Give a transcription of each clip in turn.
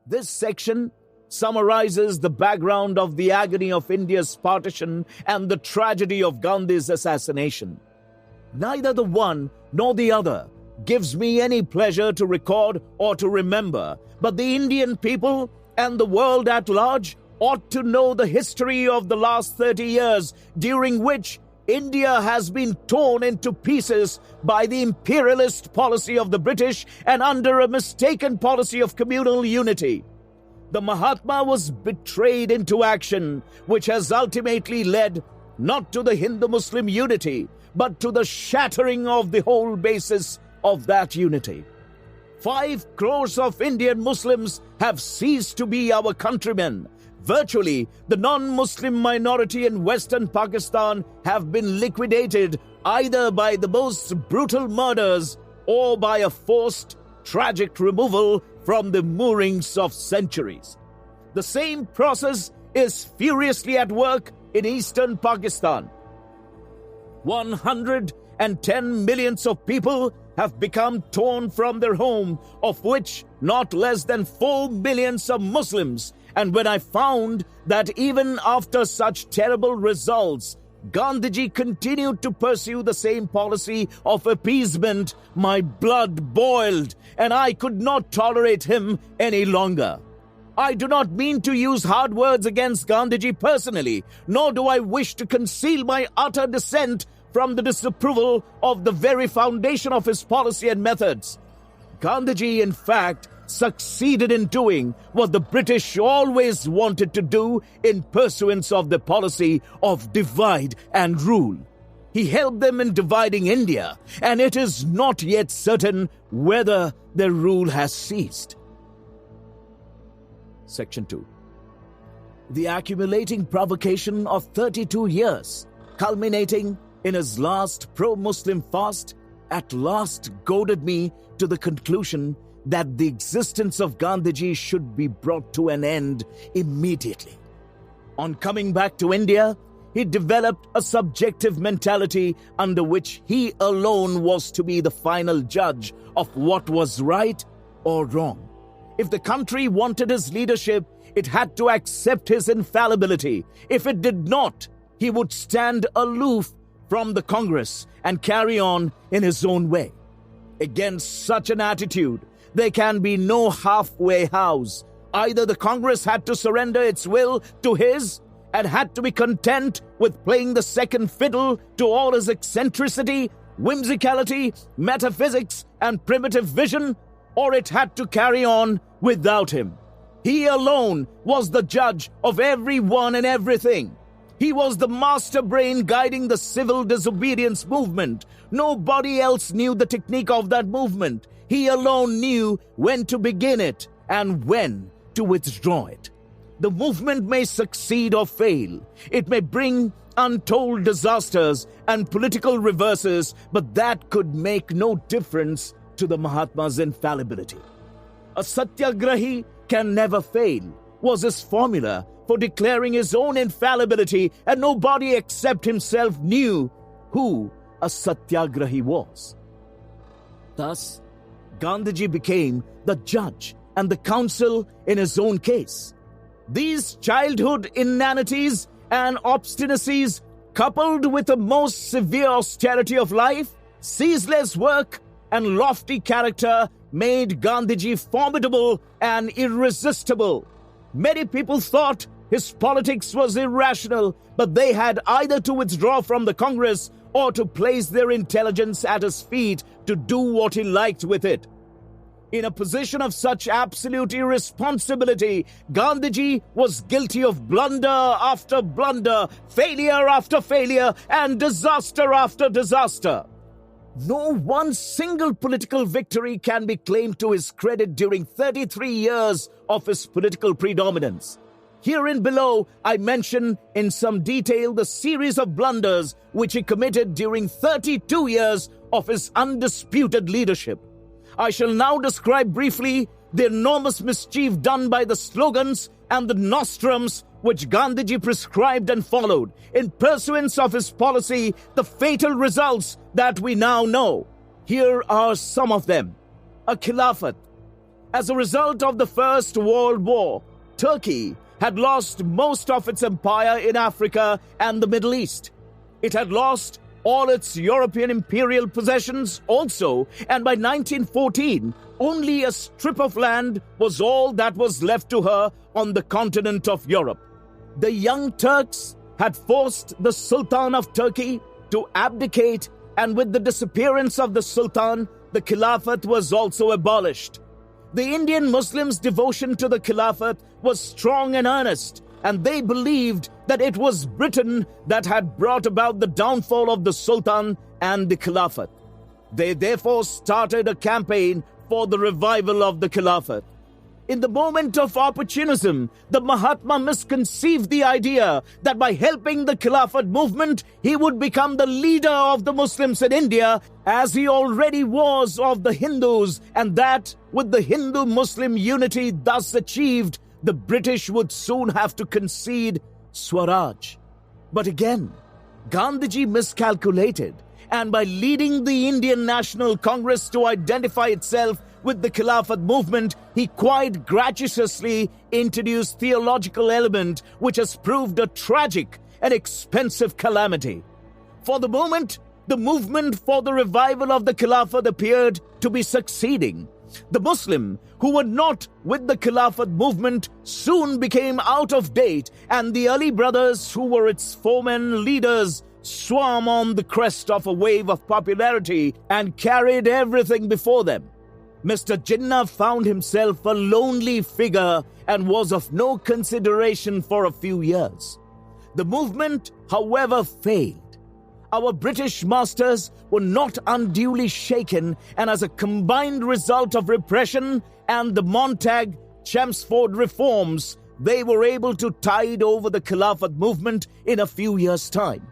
This section summarizes the background of the agony of India's partition and the tragedy of Gandhi's assassination. Neither the one nor the other gives me any pleasure to record or to remember, but the Indian people and the world at large ought to know the history of the last 30 years, during which India has been torn into pieces by the imperialist policy of the British and under a mistaken policy of communal unity. The Mahatma was betrayed into action, which has ultimately led not to the Hindu-Muslim unity, but to the shattering of the whole basis of that unity. 5 crores of Indian Muslims have ceased to be our countrymen. Virtually, the non-Muslim minority in Western Pakistan have been liquidated either by the most brutal murders or by a forced, tragic removal from the moorings of centuries. The same process is furiously at work in Eastern Pakistan. 110 millions of people have become torn from their home, of which not less than 4 millions are Muslims. And when I found that even after such terrible results, Gandhiji continued to pursue the same policy of appeasement, my blood boiled, and I could not tolerate him any longer. I do not mean to use hard words against Gandhiji personally, nor do I wish to conceal my utter dissent from the disapproval of the very foundation of his policy and methods. Gandhiji, in fact, succeeded in doing what the British always wanted to do in pursuance of the policy of divide and rule. He helped them in dividing India, and it is not yet certain whether their rule has ceased. Section 2. The accumulating provocation of 32 years, culminating in his last pro-Muslim fast, at last goaded me to the conclusion that the existence of Gandhiji should be brought to an end immediately. On coming back to India, he developed a subjective mentality under which he alone was to be the final judge of what was right or wrong. If the country wanted his leadership, it had to accept his infallibility. If it did not, he would stand aloof from the Congress and carry on in his own way. Against such an attitude, there can be no halfway house. Either the Congress had to surrender its will to his and had to be content with playing the second fiddle to all his eccentricity, whimsicality, metaphysics, and primitive vision, or it had to carry on without him. He alone was the judge of everyone and everything. He was the master brain guiding the civil disobedience movement. Nobody else knew the technique of that movement. He alone knew when to begin it and when to withdraw it. The movement may succeed or fail. It may bring untold disasters and political reverses, but that could make no difference to the Mahatma's infallibility. A satyagrahi can never fail was his formula for declaring his own infallibility, and nobody except himself knew who a satyagrahi was. Thus, Gandhiji became the judge and the counsel in his own case. These childhood inanities and obstinacies, coupled with a most severe austerity of life, ceaseless work, and lofty character, made Gandhiji formidable and irresistible. Many people thought his politics was irrational, but they had either to withdraw from the Congress or to place their intelligence at his feet to do what he liked with it. In a position of such absolute irresponsibility, Gandhiji was guilty of blunder after blunder, failure after failure, and disaster after disaster. No one single political victory can be claimed to his credit during 33 years of his political predominance. Herein below, I mention in some detail the series of blunders which he committed during 32 years of his undisputed leadership. I shall now describe briefly the enormous mischief done by the slogans and the nostrums which Gandhiji prescribed and followed. In pursuance of his policy, the fatal results that we now know. Here are some of them. A khilafat, As a result of the First World War, Turkey had lost most of its empire in Africa and the Middle East. It had lost all its European imperial possessions also, and by 1914, only a strip of land was all that was left to her on the continent of Europe. The Young Turks had forced the Sultan of Turkey to abdicate, and with the disappearance of the Sultan, the Khilafat was also abolished. The Indian Muslims' devotion to the Khilafat was strong and earnest, and they believed that it was Britain that had brought about the downfall of the Sultan and the Khilafat. They therefore started a campaign for the revival of the Khilafat. In the moment of opportunism, the Mahatma misconceived the idea that by helping the Khilafat movement, he would become the leader of the Muslims in India, as he already was of the Hindus, and that with the Hindu-Muslim unity thus achieved, the British would soon have to concede Swaraj. But again, Gandhiji miscalculated, and by leading the Indian National Congress to identify itself with the Khilafat movement, he quite gratuitously introduced theological element which has proved a tragic and expensive calamity. For the moment, the movement for the revival of the Khilafat appeared to be succeeding. The Muslim who were not with the Khilafat movement soon became out of date, and the Ali brothers, who were its foremen leaders, swam on the crest of a wave of popularity and carried everything before them. Mr. Jinnah found himself a lonely figure and was of no consideration for a few years. The movement, however, failed. Our British masters were not unduly shaken, and as a combined result of repression and the Montag-Chelmsford reforms, they were able to tide over the Khilafat movement in a few years' time.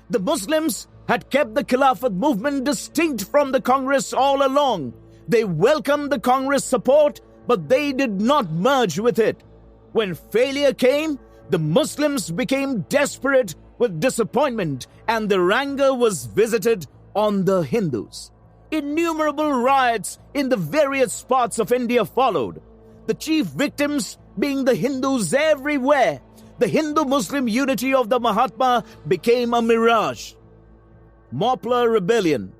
The Muslims had kept the Khilafat movement distinct from the Congress all along. They welcomed the Congress support, but they did not merge with it. When failure came, the Muslims became desperate with disappointment, and their anger was visited on the Hindus. Innumerable riots in the various parts of India followed, the chief victims being the Hindus everywhere. The Hindu-Muslim unity of the Mahatma became a mirage. Moplar Rebellion,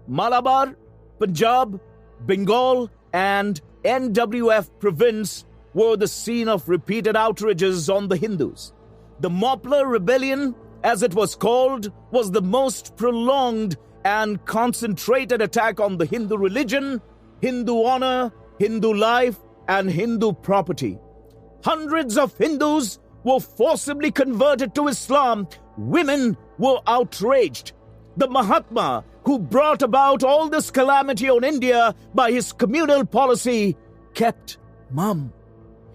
Malabar, Punjab, Bengal, and NWF province were the scene of repeated outrages on the Hindus. The Moplar Rebellion, as it was called, was the most prolonged and concentrated attack on the Hindu religion, Hindu honor, Hindu life, and Hindu property. Hundreds of Hindus were forcibly converted to Islam. Women were outraged. The Mahatma, who brought about all this calamity on India by his communal policy, kept mum.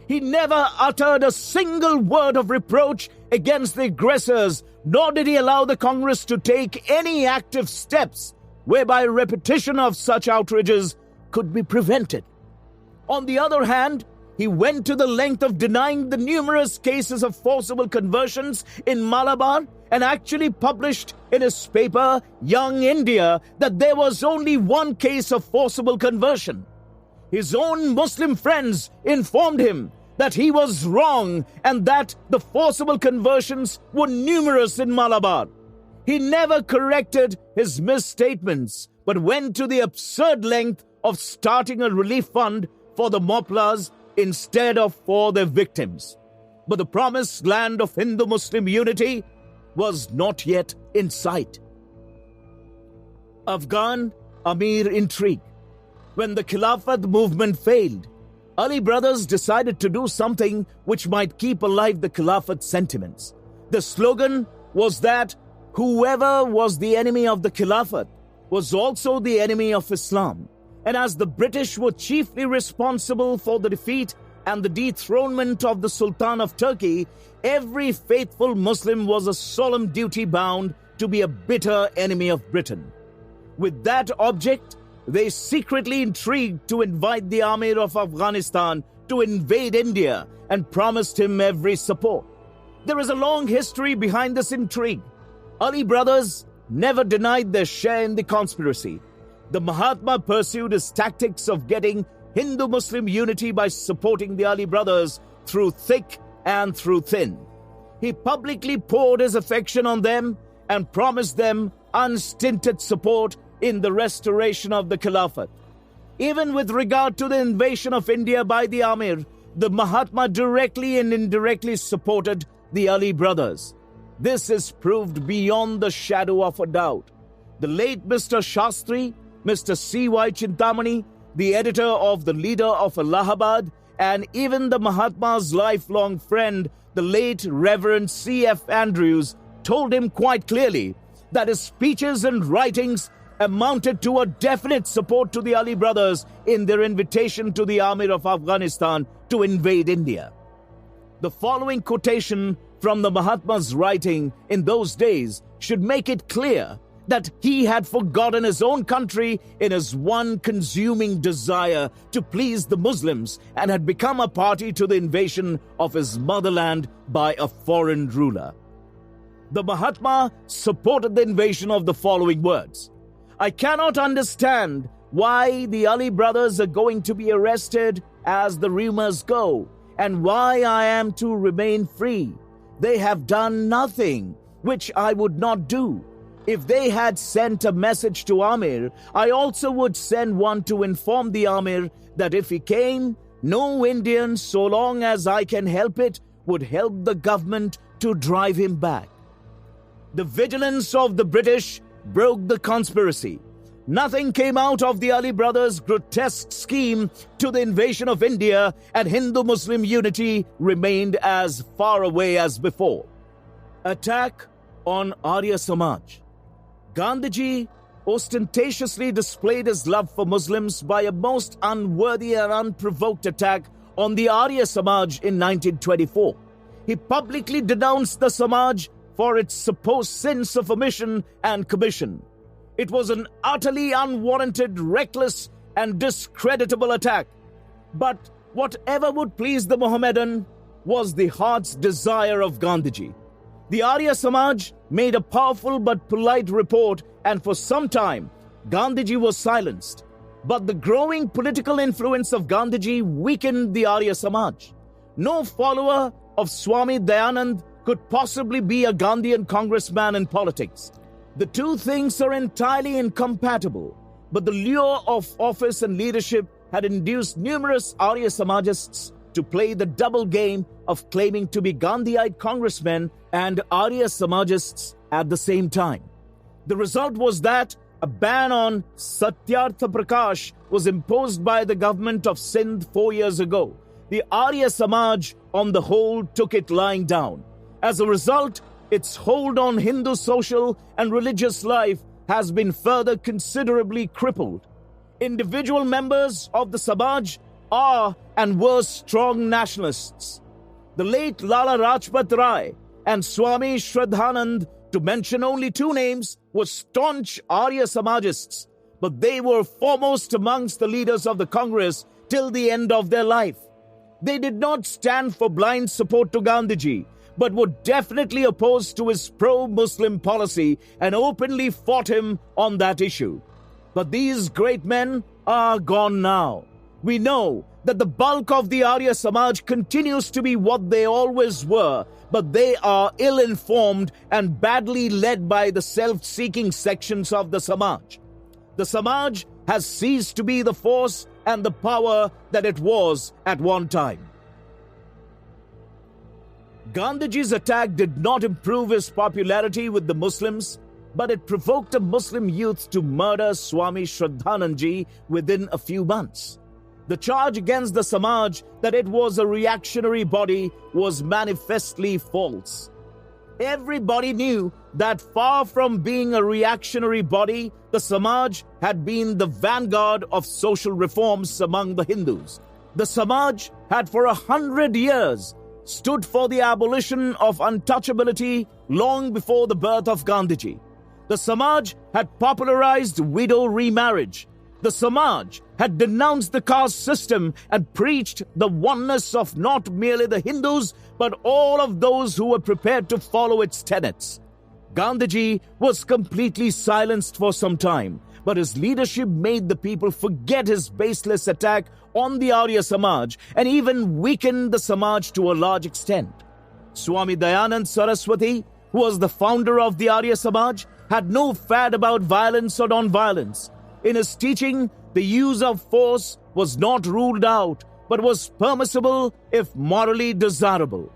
He never uttered a single word of reproach against the aggressors, nor did he allow the Congress to take any active steps whereby repetition of such outrages could be prevented. On the other hand, he went to the length of denying the numerous cases of forcible conversions in Malabar and actually published in his paper, Young India, that there was only one case of forcible conversion. His own Muslim friends informed him that he was wrong and that the forcible conversions were numerous in Malabar. He never corrected his misstatements, but went to the absurd length of starting a relief fund for the Moplars instead of for their victims. But the promised land of Hindu-Muslim unity was not yet in sight. Afghan Amir intrigue. When the Khilafat movement failed, Ali brothers decided to do something which might keep alive the Khilafat sentiments. The slogan was that whoever was the enemy of the Khilafat was also the enemy of Islam. And as the British were chiefly responsible for the defeat and the dethronement of the Sultan of Turkey, every faithful Muslim was a solemn duty bound to be a bitter enemy of Britain. With that object, they secretly intrigued to invite the Amir of Afghanistan to invade India and promised him every support. There is a long history behind this intrigue. Ali brothers never denied their share in the conspiracy. The Mahatma pursued his tactics of getting Hindu-Muslim unity by supporting the Ali brothers through thick and through thin. He publicly poured his affection on them and promised them unstinted support in the restoration of the Khilafat. Even with regard to the invasion of India by the Amir, the Mahatma directly and indirectly supported the Ali brothers. This is proved beyond the shadow of a doubt. The late Mr. Shastri, Mr. C.Y. Chintamani, the editor of the Leader of Allahabad, and even the Mahatma's lifelong friend, the late Reverend C.F. Andrews, told him quite clearly that his speeches and writings amounted to a definite support to the Ali brothers in their invitation to the Amir of Afghanistan to invade India. The following quotation from the Mahatma's writing in those days should make it clear that he had forgotten his own country in his one consuming desire to please the Muslims and had become a party to the invasion of his motherland by a foreign ruler. The Mahatma supported the invasion of the following words: "I cannot understand why the Ali brothers are going to be arrested as the rumors go, and why I am to remain free. They have done nothing which I would not do. If they had sent a message to Amir, I also would send one to inform the Amir that if he came, no Indian, so long as I can help it, would help the government to drive him back." The vigilance of the British broke the conspiracy. Nothing came out of the Ali brothers' grotesque scheme to the invasion of India, and Hindu-Muslim unity remained as far away as before. Attack on Arya Samaj. Gandhiji ostentatiously displayed his love for Muslims by a most unworthy and unprovoked attack on the Arya Samaj in 1924. He publicly denounced the Samaj for its supposed sins of omission and commission. It was an utterly unwarranted, reckless, and discreditable attack. But whatever would please the Mohammedan was the heart's desire of Gandhiji. The Arya Samaj made a powerful but polite report, and for some time, Gandhiji was silenced. But the growing political influence of Gandhiji weakened the Arya Samaj. No follower of Swami Dayanand could possibly be a Gandhian congressman in politics. The two things are entirely incompatible, but the lure of office and leadership had induced numerous Arya Samajists to play the double game of claiming to be Gandhiite congressmen and Arya Samajists at the same time. The result was that a ban on Satyartha Prakash was imposed by the government of Sindh 4 years ago. The Arya Samaj, on the whole, took it lying down. As a result, its hold on Hindu social and religious life has been further considerably crippled. Individual members of the Samaj are and were strong nationalists. The late Lala Rajpat Rai and Swami Shraddhanand, to mention only two names, were staunch Arya Samajists, but they were foremost amongst the leaders of the Congress till the end of their life. They did not stand for blind support to Gandhiji, but were definitely opposed to his pro-Muslim policy and openly fought him on that issue. But these great men are gone now. We know that the bulk of the Arya Samaj continues to be what they always were, but they are ill-informed and badly led by the self-seeking sections of the Samaj. The Samaj has ceased to be the force and the power that it was at one time. Gandhiji's attack did not improve his popularity with the Muslims, but it provoked a Muslim youth to murder Swami Shraddhanandji within a few months. The charge against the Samaj that it was a reactionary body was manifestly false. Everybody knew that far from being a reactionary body, the Samaj had been the vanguard of social reforms among the Hindus. The Samaj had for 100 years stood for the abolition of untouchability long before the birth of Gandhiji. The Samaj had popularized widow remarriage. The Samaj had denounced the caste system and preached the oneness of not merely the Hindus, but all of those who were prepared to follow its tenets. Gandhiji was completely silenced for some time, but his leadership made the people forget his baseless attack on the Arya Samaj and even weakened the Samaj to a large extent. Swami Dayanand Saraswati, who was the founder of the Arya Samaj, had no fad about violence or non-violence. In his teaching, the use of force was not ruled out, but was permissible if morally desirable.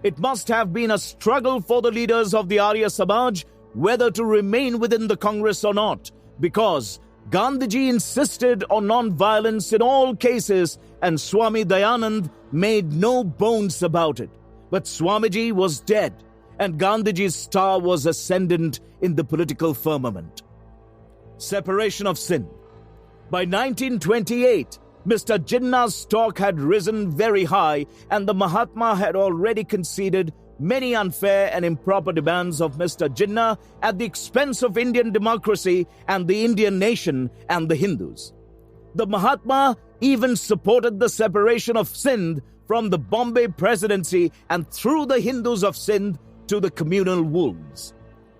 It must have been a struggle for the leaders of the Arya Samaj whether to remain within the Congress or not, because Gandhiji insisted on non-violence in all cases and Swami Dayanand made no bones about it. But Swamiji was dead and Gandhiji's star was ascendant in the political firmament. Separation of sin. By 1928, Mr. Jinnah's stock had risen very high and the Mahatma had already conceded many unfair and improper demands of Mr. Jinnah at the expense of Indian democracy and the Indian nation and the Hindus. The Mahatma even supported the separation of Sindh from the Bombay presidency and threw the Hindus of Sindh to the communal wolves.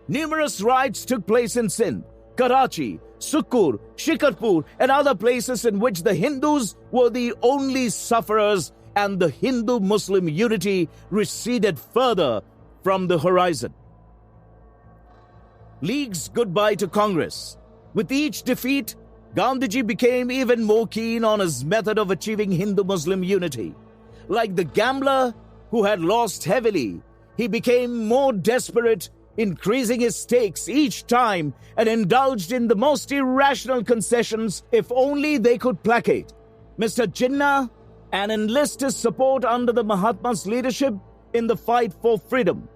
Numerous riots took place in Sindh, Karachi, Sukkur, Shikarpur and other places in which the Hindus were the only sufferers and the Hindu-Muslim unity receded further from the horizon. League's goodbye to Congress. With each defeat, Gandhiji became even more keen on his method of achieving Hindu-Muslim unity. Like the gambler who had lost heavily, he became more desperate, increasing his stakes each time and indulged in the most irrational concessions if only they could placate Mr. Jinnah and enlist his support under the Mahatma's leadership in the fight for freedom.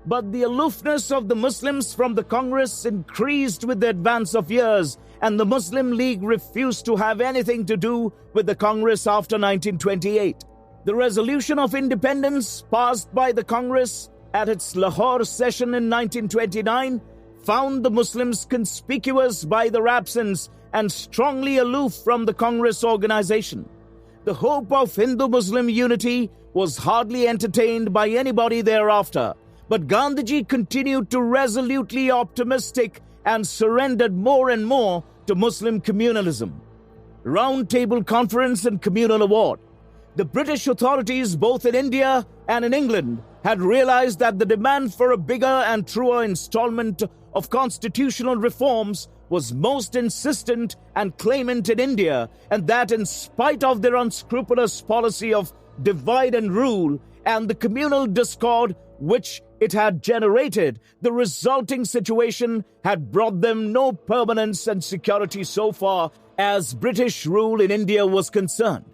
But the aloofness of the Muslims from the Congress increased with the advance of years, and the Muslim League refused to have anything to do with the Congress after 1928. The resolution of independence passed by the Congress at its Lahore session in 1929 found the Muslims conspicuous by their absence and strongly aloof from the Congress organization. The hope of Hindu-Muslim unity was hardly entertained by anybody thereafter, but Gandhiji continued to resolutely optimistic and surrendered more and more to Muslim communalism. Round Table Conference and Communal Award. The British authorities, both in India and in England, had realized that the demand for a bigger and truer installment of constitutional reforms was most insistent and claimant in India, and that in spite of their unscrupulous policy of divide and rule and the communal discord which it had generated, the resulting situation had brought them no permanence and security so far as British rule in India was concerned.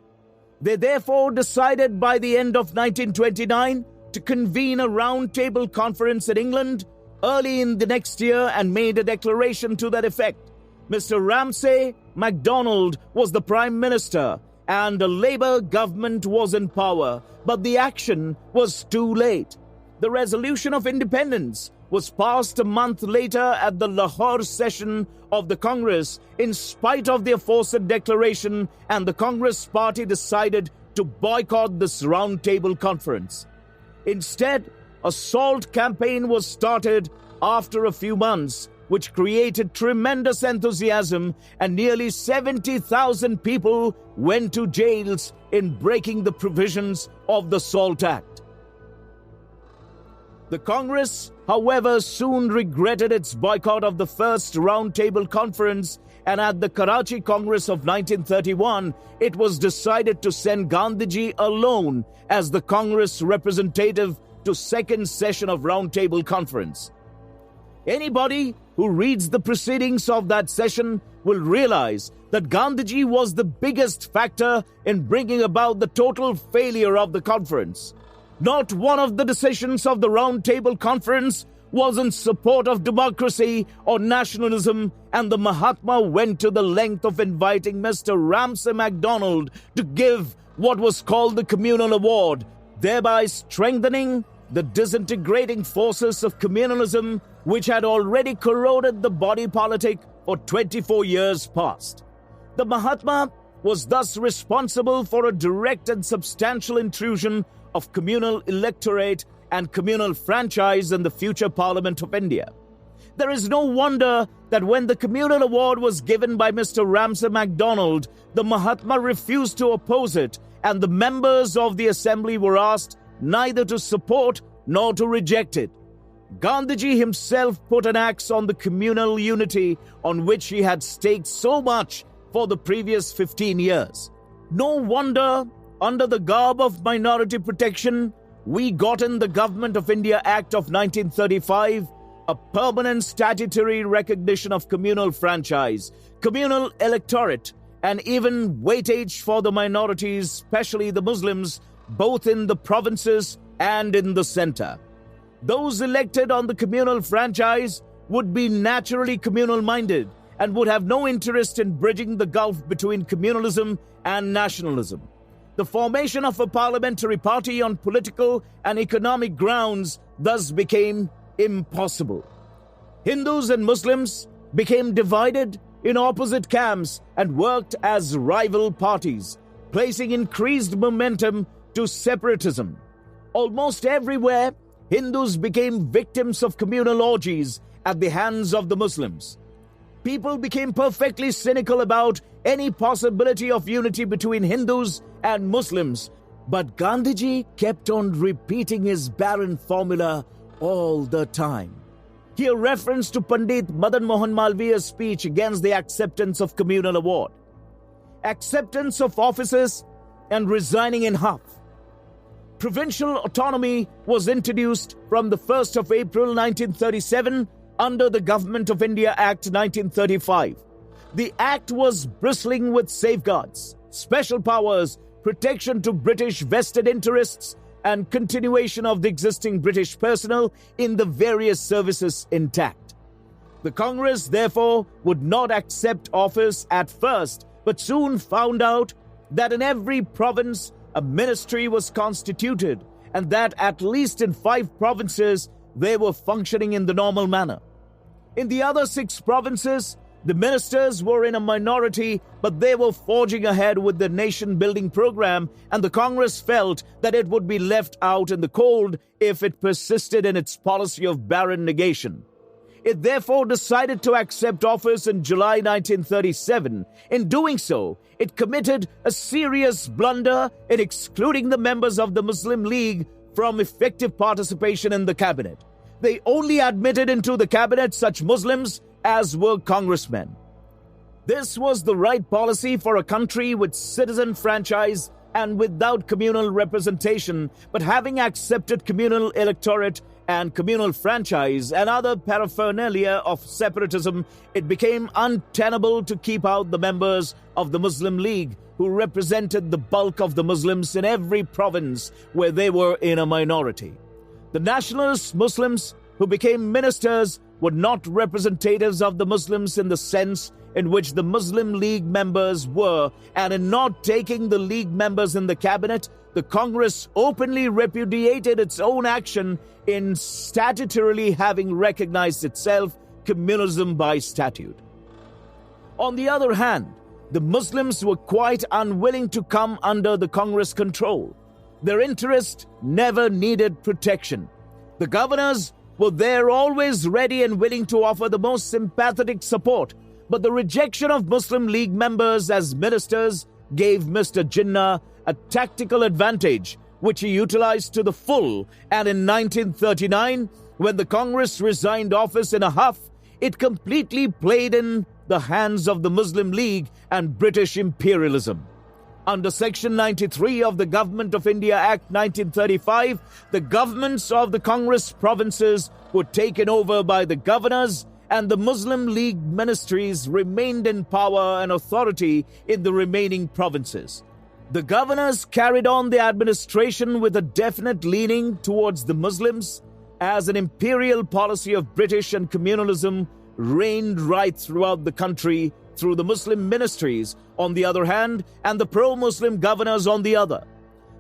They therefore decided by the end of 1929 to convene a round-table conference in England early in the next year and made a declaration to that effect. Mr. Ramsay MacDonald was the Prime Minister and a Labour government was in power, but the action was too late. The resolution of independence was passed a month later at the Lahore session of the Congress in spite of the aforesaid declaration, and the Congress party decided to boycott this round-table conference. Instead, a salt campaign was started after a few months, which created tremendous enthusiasm, and nearly 70,000 people went to jails in breaking the provisions of the Salt Act. The Congress, however, soon regretted its boycott of the first round-table conference, and at the Karachi Congress of 1931, it was decided to send Gandhiji alone as the Congress representative to second session of round-table conference. Anybody who reads the proceedings of that session will realize that Gandhiji was the biggest factor in bringing about the total failure of the conference. Not one of the decisions of the Round Table Conference was in support of democracy or nationalism, and the Mahatma went to the length of inviting Mr. Ramsay MacDonald to give what was called the Communal Award, thereby strengthening the disintegrating forces of communalism which had already corroded the body politic for 24 years past. The Mahatma was thus responsible for a direct and substantial intrusion of communal electorate and communal franchise in the future Parliament of India. There is no wonder that when the Communal Award was given by Mr. Ramsay MacDonald, the Mahatma refused to oppose it, and the members of the assembly were asked neither to support nor to reject it. Gandhiji himself put an axe on the communal unity on which he had staked so much for the previous 15 years. No wonder, under the garb of minority protection, we got in the Government of India Act of 1935, a permanent statutory recognition of communal franchise, communal electorate, and even weightage for the minorities, especially the Muslims, both in the provinces and in the center. Those elected on the communal franchise would be naturally communal-minded and would have no interest in bridging the gulf between communalism and nationalism. The formation of a parliamentary party on political and economic grounds thus became impossible. Hindus and Muslims became divided in opposite camps and worked as rival parties, placing increased momentum to separatism. Almost everywhere, Hindus became victims of communal orgies at the hands of the Muslims. People became perfectly cynical about any possibility of unity between Hindus and Muslims, but Gandhiji kept on repeating his barren formula all the time. Here reference to Pandit Madan Mohan Malviya's speech against the acceptance of Communal Award. Acceptance of offices and resigning in half. Provincial autonomy was introduced from the 1st of April 1937 under the Government of India Act 1935. The Act was bristling with safeguards, special powers, protection to British vested interests, and continuation of the existing British personnel in the various services intact. The Congress, therefore, would not accept office at first, but soon found out that in every province a ministry was constituted, and that at least in 5 provinces they were functioning in the normal manner. In the other 6 provinces, the ministers were in a minority, but they were forging ahead with the nation-building program, and the Congress felt that it would be left out in the cold if it persisted in its policy of barren negation. It therefore decided to accept office in July 1937. In doing so, it committed a serious blunder in excluding the members of the Muslim League from effective participation in the cabinet. They only admitted into the cabinet such Muslims as were congressmen. This was the right policy for a country with citizen franchise and without communal representation, but having accepted communal electorate and communal franchise and other paraphernalia of separatism, it became untenable to keep out the members of the Muslim League, who represented the bulk of the Muslims in every province where they were in a minority. The nationalist Muslims who became ministers were not representatives of the Muslims in the sense in which the Muslim League members were, and in not taking the League members in the cabinet, the Congress openly repudiated its own action in statutorily having recognized itself communalism by statute. On the other hand, the Muslims were quite unwilling to come under the Congress control. Their interest never needed protection. The governors were there always ready and willing to offer the most sympathetic support, but the rejection of Muslim League members as ministers gave Mr. Jinnah a tactical advantage, which he utilized to the full, and in 1939, when the Congress resigned office in a huff, it completely played in the hands of the Muslim League and British imperialism. Under Section 93 of the Government of India Act 1935, the governments of the Congress provinces were taken over by the governors, and the Muslim League ministries remained in power and authority in the remaining provinces. The governors carried on the administration with a definite leaning towards the Muslims, as an imperial policy of British and communalism reigned right throughout the country through the Muslim ministries on the other hand, and the pro-Muslim governors on the other.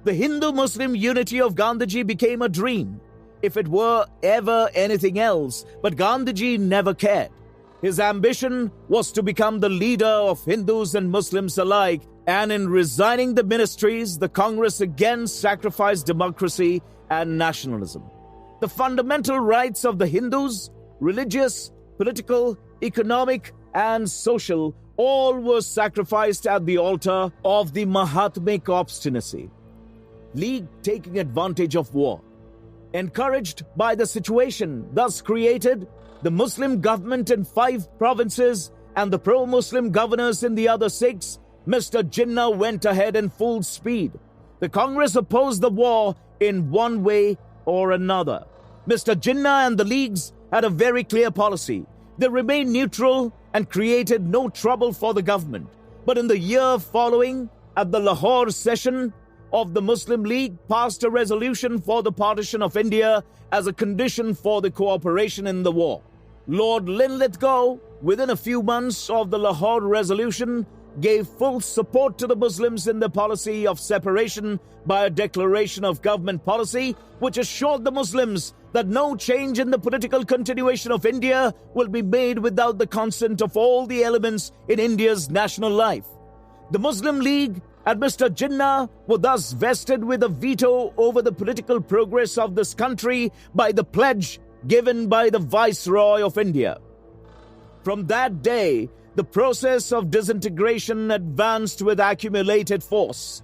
The Hindu-Muslim unity of Gandhiji became a dream, if it were ever anything else, but Gandhiji never cared. His ambition was to become the leader of Hindus and Muslims alike, and in resigning the ministries, the Congress again sacrificed democracy and nationalism. The fundamental rights of the Hindus, religious, political, economic, and social, all were sacrificed at the altar of the Mahatmic obstinacy. League taking advantage of war. Encouraged by the situation thus created, the Muslim government in 5 provinces and the pro-Muslim governors in the other 6, Mr. Jinnah went ahead in full speed. The Congress opposed the war in one way or another. Mr. Jinnah and the Leagues had a very clear policy. They remained neutral and created no trouble for the government. But in the year following, at the Lahore session of the Muslim League, passed a resolution for the partition of India as a condition for the cooperation in the war. Lord Linlithgow, within a few months of the Lahore resolution, gave full support to the Muslims in the policy of separation by a declaration of government policy which assured the Muslims that no change in the political continuation of India will be made without the consent of all the elements in India's national life. The Muslim League and Mr. Jinnah were thus vested with a veto over the political progress of this country by the pledge given by the Viceroy of India. From that day, the process of disintegration advanced with accumulated force.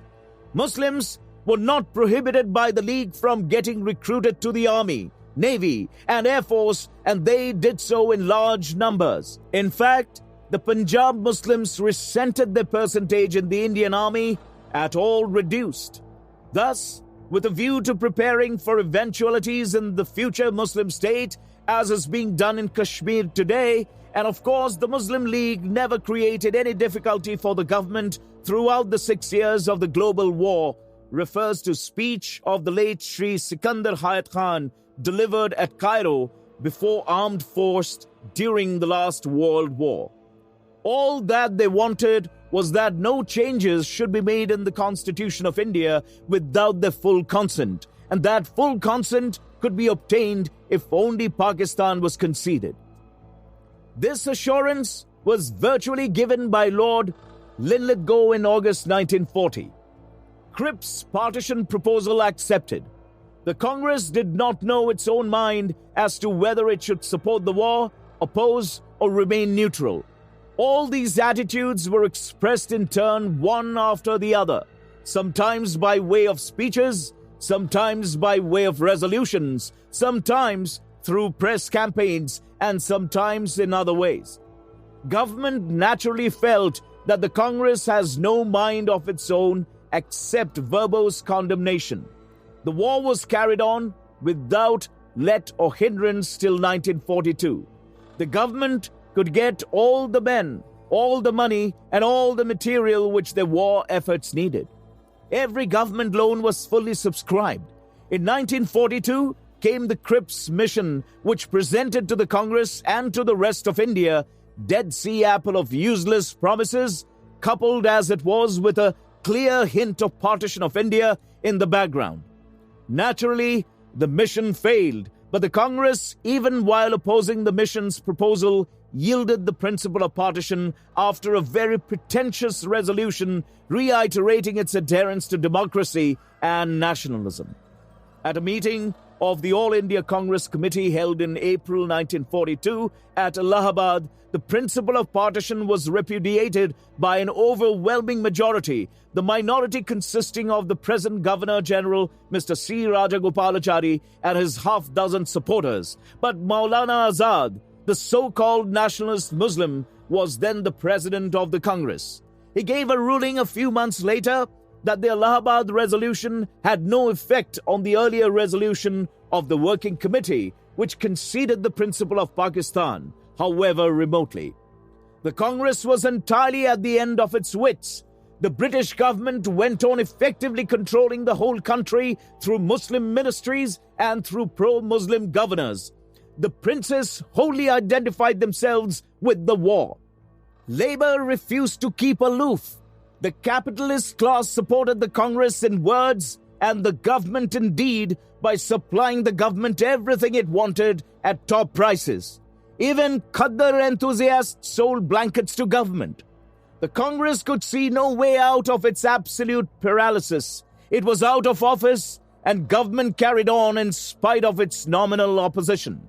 Muslims were not prohibited by the League from getting recruited to the army, navy, and air force, and they did so in large numbers. In fact, the Punjab Muslims resented their percentage in the Indian army at all reduced. Thus, with a view to preparing for eventualities in the future Muslim state, as is being done in Kashmir today, and of course the Muslim League never created any difficulty for the government throughout the 6 years of the global war, refers to speech of the late Sri Sikandar Hayat Khan delivered at Cairo before armed force during the last World War. All that they wanted was that no changes should be made in the Constitution of India without their full consent, and that full consent could be obtained if only Pakistan was conceded. This assurance was virtually given by Lord Linlithgow in August 1940. Cripps' partition proposal accepted. The Congress did not know its own mind as to whether it should support the war, oppose, or remain neutral. All these attitudes were expressed in turn one after the other, sometimes by way of speeches, sometimes by way of resolutions, sometimes through press campaigns, and sometimes in other ways. Government naturally felt that the Congress has no mind of its own except verbose condemnation. The war was carried on without let or hindrance till 1942. The government could get all the men, all the money, and all the material which their war efforts needed. Every government loan was fully subscribed. In 1942 came the Cripps Mission, which presented to the Congress and to the rest of India Dead Sea apple of useless promises, coupled as it was with a clear hint of partition of India in the background. Naturally, the mission failed, but the Congress, even while opposing the mission's proposal, yielded the principle of partition after a very pretentious resolution reiterating its adherence to democracy and nationalism. At a meeting of the All India Congress Committee held in April 1942 at Allahabad, the principle of partition was repudiated by an overwhelming majority, the minority consisting of the present Governor-General, Mr. C. Rajagopalachari, and his half-dozen supporters. But Maulana Azad, the so-called nationalist Muslim, was then the president of the Congress. He gave a ruling a few months later that the Allahabad resolution had no effect on the earlier resolution of the Working Committee, which conceded the principle of Pakistan, however remotely. The Congress was entirely at the end of its wits. The British government went on effectively controlling the whole country through Muslim ministries and through pro-Muslim governors. The princes wholly identified themselves with the war. Labour refused to keep aloof. The capitalist class supported the Congress in words and the government in deed by supplying the government everything it wanted at top prices. Even Khaddar enthusiasts sold blankets to government. The Congress could see no way out of its absolute paralysis. It was out of office and government carried on in spite of its nominal opposition.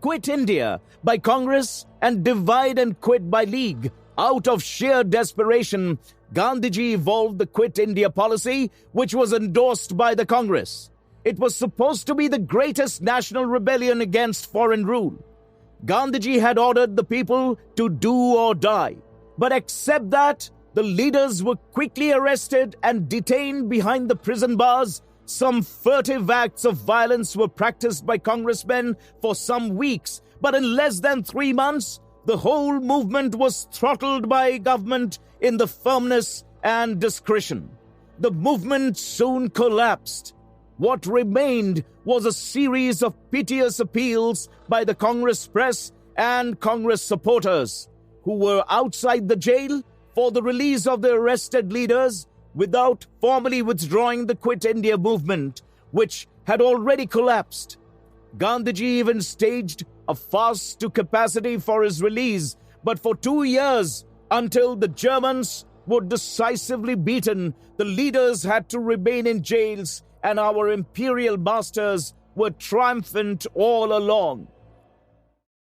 quit India by Congress and divide and quit by League. Out of sheer desperation, Gandhiji evolved the Quit India policy, which was endorsed by the Congress. It was supposed to be the greatest national rebellion against foreign rule. Gandhiji had ordered the people to do or die. But except that, the leaders were quickly arrested and detained behind the prison bars. Some furtive acts of violence were practiced by congressmen for some weeks, but in less than 3 months, the whole movement was throttled by government in the firmness and discretion. The movement soon collapsed. What remained was a series of piteous appeals by the Congress press and Congress supporters, who were outside the jail for the release of the arrested leaders without formally withdrawing the Quit India movement, which had already collapsed. Gandhiji even staged a fast to capacity for his release, but for 2 years, until the Germans were decisively beaten, the leaders had to remain in jails, and our imperial masters were triumphant all along.